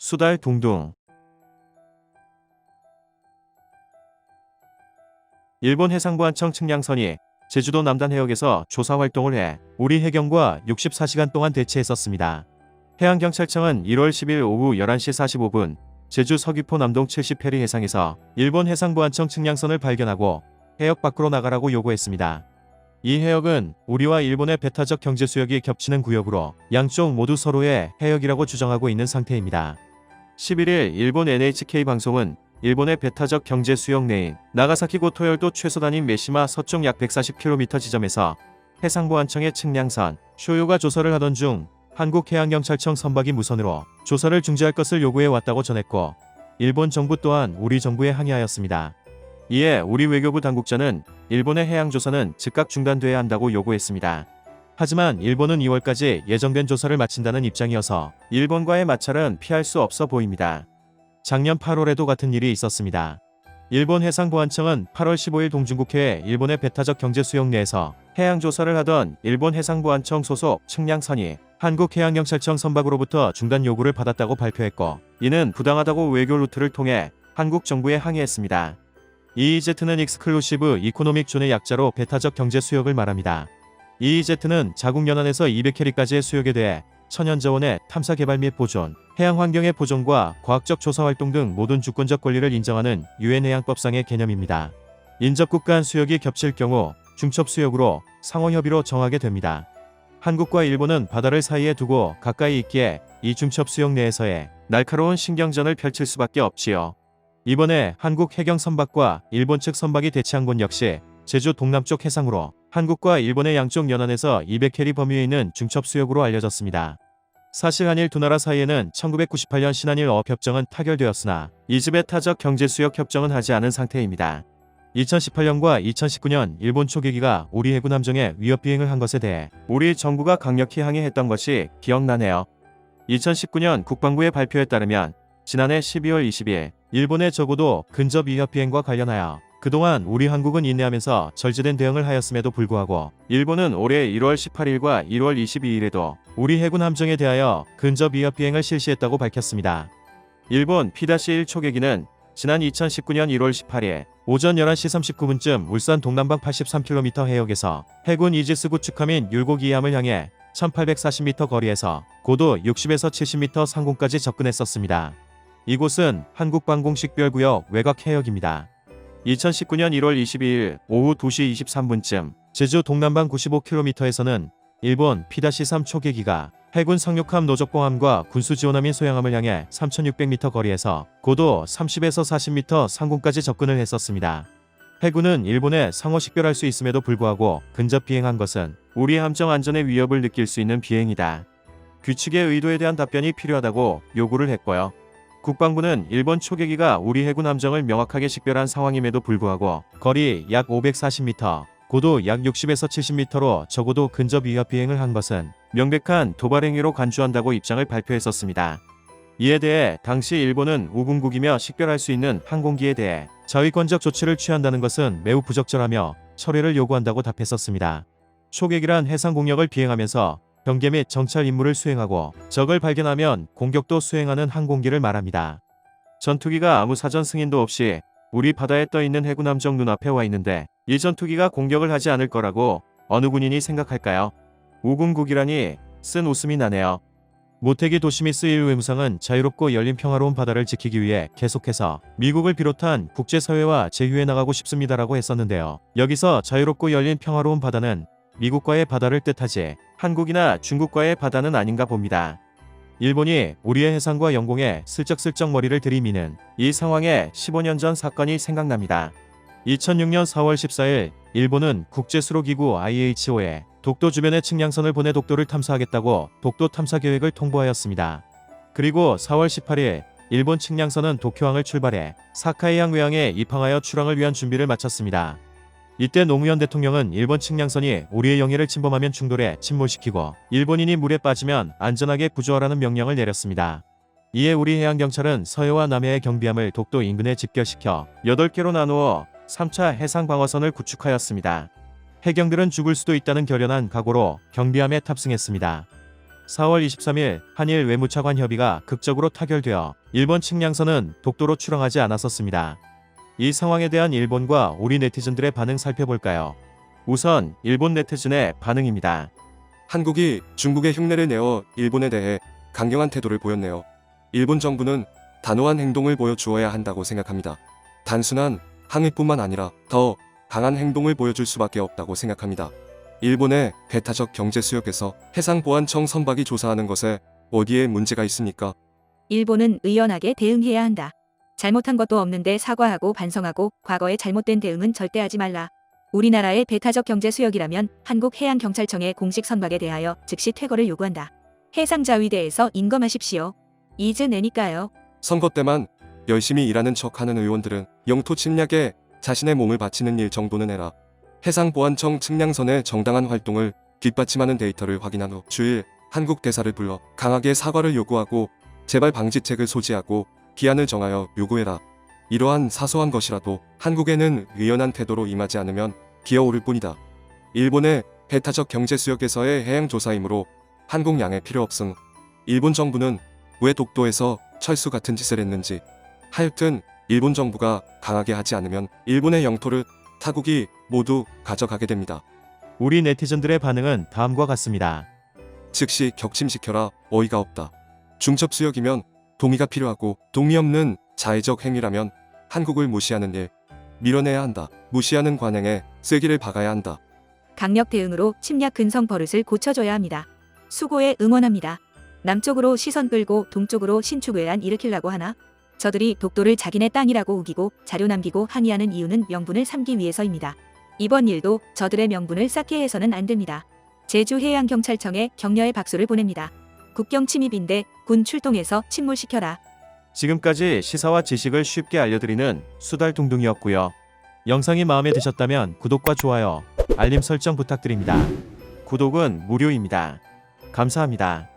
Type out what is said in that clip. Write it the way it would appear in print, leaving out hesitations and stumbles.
수달 둥둥. 일본 해상보안청 측량선이 제주도 남단 해역에서 조사 활동을 해 우리 해경과 64시간 동안 대치했었습니다. 해양경찰청은 1월 10일 오후 11시 45분 제주 서귀포 남동 70해리 해상에서 일본 해상보안청 측량선을 발견하고 해역 밖으로 나가라고 요구했습니다. 이 해역은 우리와 일본의 배타적 경제수역이 겹치는 구역으로 양쪽 모두 서로의 해역이라고 주장하고 있는 상태입니다. 11일 일본 NHK 방송은 일본의 배타적 경제수역 내인 나가사키 고토열도 최소단인 메시마 서쪽 약 140km 지점에서 해상보안청의 측량선 쇼요가 조사를 하던 중 한국해양경찰청 선박이 무선으로 조사를 중지할 것을 요구해 왔다고 전했고, 일본 정부 또한 우리 정부에 항의하였습니다. 이에 우리 외교부 당국자는 일본의 해양조사는 즉각 중단돼야 한다고 요구했습니다. 하지만 일본은 2월까지 예정된 조사를 마친다는 입장이어서 일본과의 마찰은 피할 수 없어 보입니다. 작년 8월에도 같은 일이 있었습니다. 일본 해상보안청은 8월 15일 동중국해에 일본의 배타적 경제수역 내에서 해양조사를 하던 일본 해상보안청 소속 측량선이 한국해양경찰청 선박으로부터 중단 요구를 받았다고 발표했고, 이는 부당하다고 외교 루트를 통해 한국 정부에 항의했습니다. EEZ는 익스클루시브 이코노믹 존의 약자로 배타적 경제수역을 말합니다. EEZ는 자국 연안에서 200캐리까지의 수역에 대해 천연자원의 탐사 개발 및 보존, 해양환경의 보존과 과학적 조사 활동 등 모든 주권적 권리를 인정하는 유엔 해양법상의 개념입니다. 인접국 간 수역이 겹칠 경우 중첩수역으로 상호협의로 정하게 됩니다. 한국과 일본은 바다를 사이에 두고 가까이 있기에 이 중첩수역 내에서의 날카로운 신경전을 펼칠 수밖에 없지요. 이번에 한국 해경 선박과 일본 측 선박이 대치한 곳 역시 제주 동남쪽 해상으로 한국과 일본의 양쪽 연안에서 200캐리 범위에 있는 중첩수역으로 알려졌습니다. 사실 한일 두 나라 사이에는 1998년 신한일 어업협정은 타결되었으나 이즈베타적 경제수역 협정은 하지 않은 상태입니다. 2018년과 2019년 일본 초계기가 우리 해군 함정에 위협 비행을 한 것에 대해 우리 정부가 강력히 항의했던 것이 기억나네요. 2019년 국방부의 발표에 따르면 지난해 12월 20일 일본의 적어도 근접 위협 비행과 관련하여 그동안 우리 한국은 인내하면서 절제된 대응을 하였음에도 불구하고 일본은 올해 1월 18일과 1월 22일에도 우리 해군 함정에 대하여 근접 위협 비행을 실시했다고 밝혔습니다. 일본 P-1 초계기는 지난 2019년 1월 18일 오전 11시 39분쯤 울산 동남방 83km 해역에서 해군 이지스 구축함인 율곡 2함을 향해 1840m 거리에서 고도 60에서 70m 상공까지 접근했었습니다. 이곳은 한국방공식별구역 외곽 해역입니다. 2019년 1월 22일 오후 2시 23분쯤 제주 동남방 95km에서는 일본 P-3 초계기가 해군 상륙함 노적봉함과 군수지원함인 소양함을 향해 3600m 거리에서 고도 30에서 40m 상공까지 접근을 했었습니다. 해군은 일본에 상호 식별할 수 있음에도 불구하고 근접 비행한 것은 우리 함정 안전의 위협을 느낄 수 있는 비행이다. 규칙의 의도에 대한 답변이 필요하다고 요구를 했고요. 국방부는 일본 초계기가 우리 해군 함정을 명확하게 식별한 상황임에도 불구하고 거리 약 540m, 고도 약 60에서 70m로 적어도 근접 위협 비행을 한 것은 명백한 도발 행위로 간주한다고 입장을 발표했었습니다. 이에 대해 당시 일본은 우군국이며 식별할 수 있는 항공기에 대해 자위권적 조치를 취한다는 것은 매우 부적절하며 철회를 요구한다고 답했었습니다. 초계기란 해상 공역을 비행하면서 경계 및 정찰 임무를 수행하고 적을 발견하면 공격도 수행하는 항공기를 말합니다. 전투기가 아무 사전 승인도 없이 우리 바다에 떠있는 해군 함정 눈앞에 와 있는데 이 전투기가 공격을 하지 않을 거라고 어느 군인이 생각할까요? 우군국이라니 쓴 웃음이 나네요. 모태기 도시미스 일 외무상은 자유롭고 열린 평화로운 바다를 지키기 위해 계속해서 미국을 비롯한 국제사회와 제휴해 나가고 싶습니다라고 했었는데요. 여기서 자유롭고 열린 평화로운 바다는 미국과의 바다를 뜻하지 한국이나 중국과의 바다는 아닌가 봅니다. 일본이 우리의 해상과 영공에 슬쩍슬쩍 머리를 들이미는 이 상황에 15년 전 사건이 생각납니다. 2006년 4월 14일 일본은 국제수로기구 IHO에 독도 주변의 측량선을 보내 독도를 탐사하겠다고 독도 탐사 계획을 통보하였습니다. 그리고 4월 18일 일본 측량선은 도쿄항을 출발해 사카이항 외항에 입항하여 출항을 위한 준비를 마쳤습니다. 이때 노무현 대통령은 일본 측량선이 우리의 영해를 침범하면 충돌해 침몰시키고 일본인이 물에 빠지면 안전하게 구조하라는 명령을 내렸습니다. 이에 우리 해양경찰은 서해와 남해의 경비함을 독도 인근에 집결시켜 8개로 나누어 3차 해상방어선을 구축하였습니다. 해경들은 죽을 수도 있다는 결연한 각오로 경비함에 탑승했습니다. 4월 23일 한일 외무차관 협의가 극적으로 타결되어 일본 측량선은 독도로 출항하지 않았었습니다. 이 상황에 대한 일본과 우리 네티즌들의 반응 살펴볼까요? 우선 일본 네티즌의 반응입니다. 한국이 중국의 흉내를 내어 일본에 대해 강경한 태도를 보였네요. 일본 정부는 단호한 행동을 보여주어야 한다고 생각합니다. 단순한 항의뿐만 아니라 더 강한 행동을 보여줄 수밖에 없다고 생각합니다. 일본의 배타적 경제 수역에서 해상보안청 선박이 조사하는 것에 어디에 문제가 있습니까? 일본은 의연하게 대응해야 한다. 잘못한 것도 없는데 사과하고 반성하고 과거의 잘못된 대응은 절대 하지 말라. 우리나라의 배타적 경제 수역이라면 한국해양경찰청의 공식 선박에 대하여 즉시 퇴거를 요구한다. 해상자위대에서 인검하십시오. 잊으내니까요. 선거 때만 열심히 일하는 척하는 의원들은 영토 침략에 자신의 몸을 바치는 일 정도는 해라. 해상보안청 측량선의 정당한 활동을 뒷받침하는 데이터를 확인한 후 주일 한국 대사를 불러 강하게 사과를 요구하고 재발 방지책을 소지하고 기한을 정하여 요구해라. 이러한 사소한 것이라도 한국에는 의연한 태도로 임하지 않으면 기어오를 뿐이다. 일본의 배타적 경제 수역에서의 해양조사이므로 한국 양해 필요 없음. 일본 정부는 왜 독도에서 철수 같은 짓을 했는지. 하여튼 일본 정부가 강하게 하지 않으면 일본의 영토를 타국이 모두 가져가게 됩니다. 우리 네티즌들의 반응은 다음과 같습니다. 즉시 격침시켜라. 어이가 없다. 중첩 수역이면 동의가 필요하고 동의 없는 자의적 행위라면 한국을 무시하는 일 밀어내야 한다. 무시하는 관행에 쐐기를 박아야 한다. 강력 대응으로 침략 근성 버릇을 고쳐줘야 합니다. 수고에 응원합니다. 남쪽으로 시선 끌고 동쪽으로 신축외환 일으키려고 하나? 저들이 독도를 자기네 땅이라고 우기고 자료 남기고 항의하는 이유는 명분을 삼기 위해서입니다. 이번 일도 저들의 명분을 쌓게 해서는 안 됩니다. 제주해양경찰청에 격려의 박수를 보냅니다. 국경 침입인데 군 출동해서 침몰시켜라. 지금까지 시사와 지식을 쉽게 알려드리는 수달둥둥이었고요. 영상이 마음에 드셨다면 구독과 좋아요, 알림 설정 부탁드립니다. 구독은 무료입니다. 감사합니다.